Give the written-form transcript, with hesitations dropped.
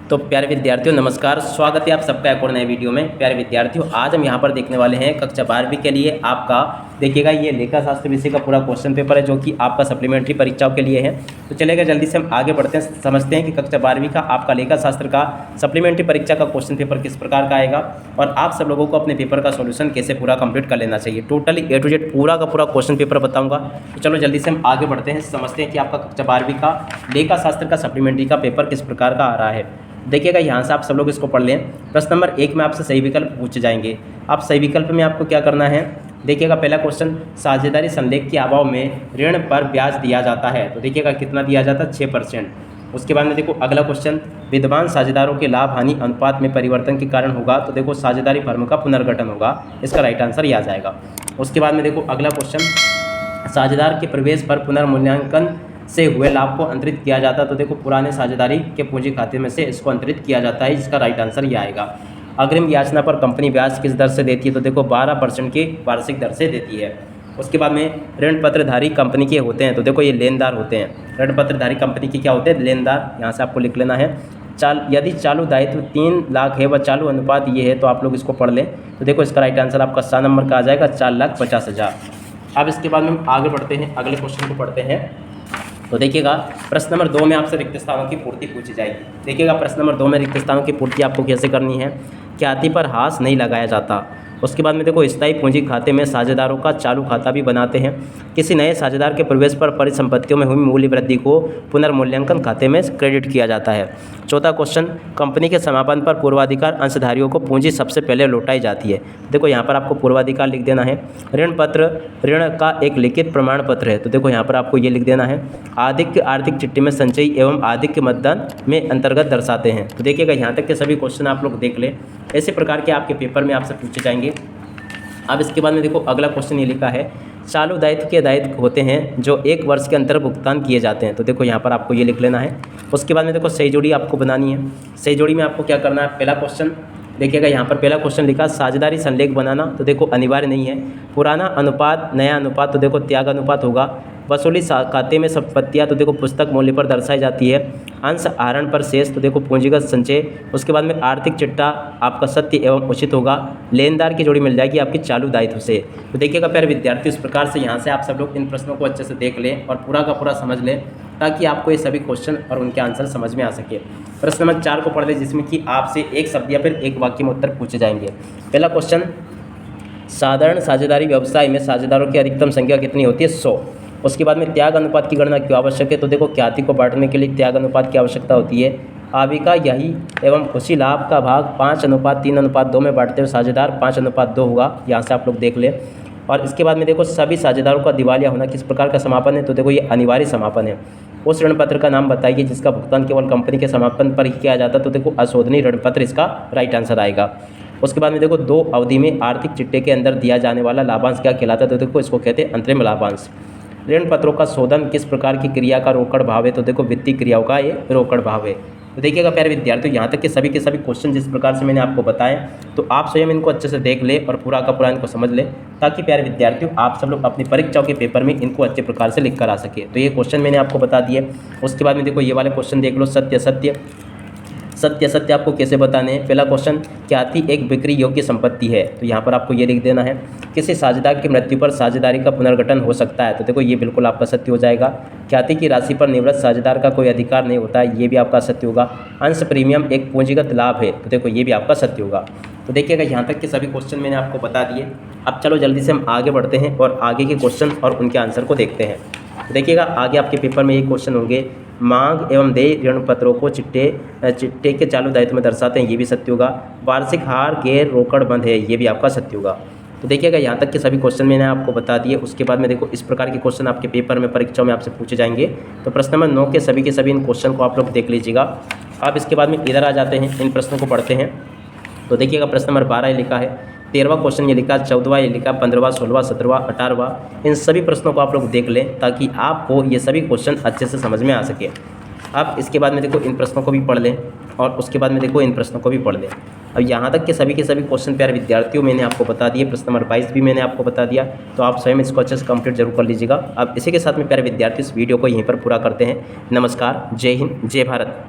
तो प्यारे विद्यार्थियों नमस्कार, स्वागत है आप सबका एक और नए वीडियो में। प्यारे विद्यार्थियों आज हम यहाँ पर देखने वाले हैं कक्षा 12वीं के लिए आपका देखिएगा ये लेखा शास्त्र विषय का पूरा क्वेश्चन पेपर है जो कि आपका सप्लीमेंट्री परीक्षाओं के लिए है। तो चलेगा जल्दी से हम आगे बढ़ते हैं, समझते हैं कि कक्षा 12वीं का आपका लेखा शास्त्र का सप्लीमेंट्री परीक्षा का क्वेश्चन पेपर किस प्रकार का आएगा और आप सब लोगों को अपने पेपर का सोल्यूशन कैसे पूरा कंप्लीट कर लेना चाहिए। टोटली A to Z पूरा का पूरा क्वेश्चन पेपर बताऊँगा। तो चलो जल्दी से हम आगे बढ़ते हैं, समझते हैं कि आपका कक्षा 12वीं का लेखा शास्त्र का सप्लीमेंट्री का पेपर किस प्रकार का आ रहा है। देखिएगा यहाँ से आप सब लोग इसको पढ़ लें। प्रश्न नंबर 1 में आपसे सही विकल्प पूछे जाएंगे। आप सही विकल्प में आपको क्या करना है, देखिएगा पहला क्वेश्चन, साझेदारी संलेख के अभाव में ऋण पर ब्याज दिया जाता है। तो देखिएगा कितना दिया जाता है, 6%। उसके बाद में देखो अगला क्वेश्चन, विद्यमान साझेदारों के लाभ हानि अनुपात में परिवर्तन के कारण होगा। तो देखो साझेदारी फर्म का पुनर्गठन होगा, इसका राइट आंसर यह आ जाएगा। उसके बाद में देखो अगला क्वेश्चन, साझेदार के प्रवेश पर पुनर्मूल्यांकन से हुए लाभ को अंतरित किया जाता है। तो देखो पुराने साझेदारी के पूंजी खाते में से इसको अंतरित किया जाता है, इसका राइट आंसर ये आएगा। अग्रिम याचना पर कंपनी ब्याज किस दर से देती है। तो देखो 12% की वार्षिक दर से देती है। उसके बाद में ऋण पत्रधारी कंपनी के होते हैं। तो देखो ये लेनदार होते हैं, ऋण पत्रधारी कंपनी के क्या होते हैं, लेनदार। यहाँ से आपको लिख लेना है। यदि चालू दायित्व 3 लाख है व चालू अनुपात ये है, तो आप लोग इसको पढ़ लें। तो देखो इसका राइट आंसर आपका 7 नंबर का आ जाएगा, 4,50,000। अब इसके बाद में हम आगे बढ़ते हैं, अगले क्वेश्चन को पढ़ते हैं। तो देखिएगा प्रश्न नंबर 2 में आपसे रिक्त स्थानों की पूर्ति पूछी जाएगी। देखिएगा प्रश्न नंबर 2 में रिक्त स्थानों की पूर्ति आपको कैसे करनी है। ख्याति पर हाश नहीं लगाया जाता। उसके बाद में देखो स्थायी पूंजी खाते में साझेदारों का चालू खाता भी बनाते हैं। किसी नए साझेदार के प्रवेश पर परिसंपत्तियों में हुई मूल्य वृद्धि को पुनर्मूल्यांकन खाते में क्रेडिट किया जाता है। चौथा क्वेश्चन, कंपनी के समापन पर पूर्वाधिकार अंशधारियों को पूंजी सबसे पहले लौटाई जाती है। देखो यहाँ पर आपको पूर्वाधिकार लिख देना है। ऋण पत्र ऋण का एक लिखित प्रमाण पत्र है। तो देखो यहाँ पर आपको ये लिख देना है। आधिक्य आर्थिक चिट्ठी में संचयी एवं आधिक्य मतदान में अंतर्गत दर्शाते हैं। तो देखिएगा यहाँ तक के सभी क्वेश्चन आप लोग देख लें, ऐसे प्रकार के आपके पेपर में आपसे पूछे जाएंगे। अब इसके बाद में देखो अगला क्वेश्चन ये लिखा है, चालू दायित्व के दायित्व होते हैं जो 1 वर्ष के अंतर भुगतान किए जाते हैं। तो देखो यहाँ पर आपको ये लिख लेना है। उसके बाद में देखो सही जोड़ी आपको बनानी है। सही जोड़ी में आपको क्या करना है, पहला क्वेश्चन देखिएगा यहाँ पर पहला क्वेश्चन लिखा साझेदारी संलेख बनाना। तो देखो अनिवार्य नहीं है। पुराना अनुपात नया अनुपात, तो देखो त्याग अनुपात होगा। वसूली खाते में संपत्तियाँ, तो देखो पुस्तक मूल्य पर दर्शाई जाती है। अंश आहरण पर शेष, तो देखो पूंजीगत संचय। उसके बाद में आर्थिक चिट्ठा आपका सत्य एवं उचित होगा। लेनदार की जोड़ी मिल जाएगी आपकी चालू दायित्व से। तो देखिएगा प्यारे विद्यार्थी, इस प्रकार से यहाँ से आप सब लोग इन प्रश्नों को अच्छे से देख लें और पूरा का पूरा समझ लें ताकि आपको ये सभी क्वेश्चन और उनके आंसर समझ में आ सके। प्रश्न नंबर 4 को पढ़ लें, जिसमें कि आपसे एक शब्द या फिर एक वाक्य में उत्तर पूछे जाएंगे। पहला क्वेश्चन, साधारण साझेदारी व्यवसाय में साझेदारों की अधिकतम संख्या कितनी होती है, 100। उसके बाद में त्याग अनुपात की गणना क्यों आवश्यक है। तो देखो ख्याति को बांटने के लिए त्याग अनुपात की आवश्यकता होती है। आविका यही एवं उसी लाभ का भाग 5:3:2 में बांटते हुए साझेदार 5:2 होगा। यहाँ से आप लोग देख लें। और इसके बाद में देखो सभी साझेदारों का दिवालिया होना किस प्रकार का समापन है। तो देखो ये अनिवार्य समापन है। उस ऋण पत्र का नाम बताइए जिसका भुगतान केवल कंपनी के समापन पर ही किया जाता। तो देखो अशोधनीय ऋण पत्र इसका राइट आंसर आएगा। उसके बाद में देखो 2 अवधि में आर्थिक चिट्ठे के अंदर दिया जाने वाला लाभांश क्या कहलाता है। तो देखो इसको कहते हैं अंतरिम लाभांश। ऋण पत्रों का शोधन किस प्रकार की क्रिया का रोकड़ भाव है। तो देखो वित्तीय क्रियाओं का ये रोकड़ भाव है। तो देखिएगा प्यारे विद्यार्थियों, यहाँ तक के सभी क्वेश्चन जिस प्रकार से मैंने आपको बताए, तो आप स्वयं इनको अच्छे से देख लें और पूरा का पूरा इनको समझ लें ताकि प्यारे विद्यार्थियों आप सब लोग अपनी परीक्षाओं के पेपर में इनको अच्छे प्रकार से लिख कर आ सके। तो ये क्वेश्चन मैंने आपको बता दिए। उसके बाद में देखो ये वाले क्वेश्चन देख लो, सत्य सत्य सत्य सत्य आपको कैसे बताने हैं। पहला क्वेश्चन, ख्याति एक बिक्री योग्य संपत्ति है। तो यहाँ पर आपको ये लिख देना है। किसी साझेदार की मृत्यु पर साझेदारी का पुनर्गठन हो सकता है। तो देखो ये बिल्कुल आपका सत्य हो जाएगा। ख्याति की राशि पर निवृत्त साझेदार का कोई अधिकार नहीं होता है, ये भी आपका सत्य होगा। अंश प्रीमियम एक पूंजीगत लाभ है। तो देखो ये भी आपका सत्य होगा। तो देखिएगा यहाँ तक के सभी क्वेश्चन मैंने आपको बता दिए। अब चलो जल्दी से हम आगे बढ़ते हैं और आगे के क्वेश्चन और उनके आंसर को देखते हैं। तो देखिएगा आगे आपके पेपर में ये क्वेश्चन होंगे, मांग एवं देय ऋण पत्रों को चिट्टे के चालू दायित्व में दर्शाते हैं, ये भी सत्य होगा। वार्षिक हार गैर रोकड़ बंद है, ये भी आपका सत्य होगा। तो देखिएगा यहाँ तक के सभी क्वेश्चन मैंने आपको बता दिए। उसके बाद में देखो इस प्रकार के क्वेश्चन आपके पेपर में परीक्षाओं में आपसे पूछे जाएंगे। तो प्रश्न नंबर 9 के सभी इन क्वेश्चन को आप लोग देख लीजिएगा। अब इसके बाद में इधर आ जाते हैं, इन प्रश्नों को पढ़ते हैं। तो देखिएगा प्रश्न नंबर 12 ये लिखा है, 13वां क्वेश्चन ये लिखा, 14वां ये लिखा, 15वां 16वां 17वां 18वां, इन सभी प्रश्नों को आप लोग देख लें ताकि आपको ये सभी क्वेश्चन अच्छे से समझ में आ सके। अब इसके बाद में देखो इन प्रश्नों को भी पढ़ लें और उसके बाद में देखो इन प्रश्नों को भी पढ़ लें। अब यहाँ तक के सभी क्वेश्चन प्यारे विद्यार्थियों मैंने आपको बता दिए। प्रश्न नंबर 22 भी मैंने आपको बता दिया। तो आप स्वयं इसको अच्छे से कंप्लीट जरूर कर लीजिएगा। अब इसी के साथ में प्यारे विद्यार्थी इस वीडियो को यहीं पर पूरा करते हैं। नमस्कार, जय हिंद, जय भारत।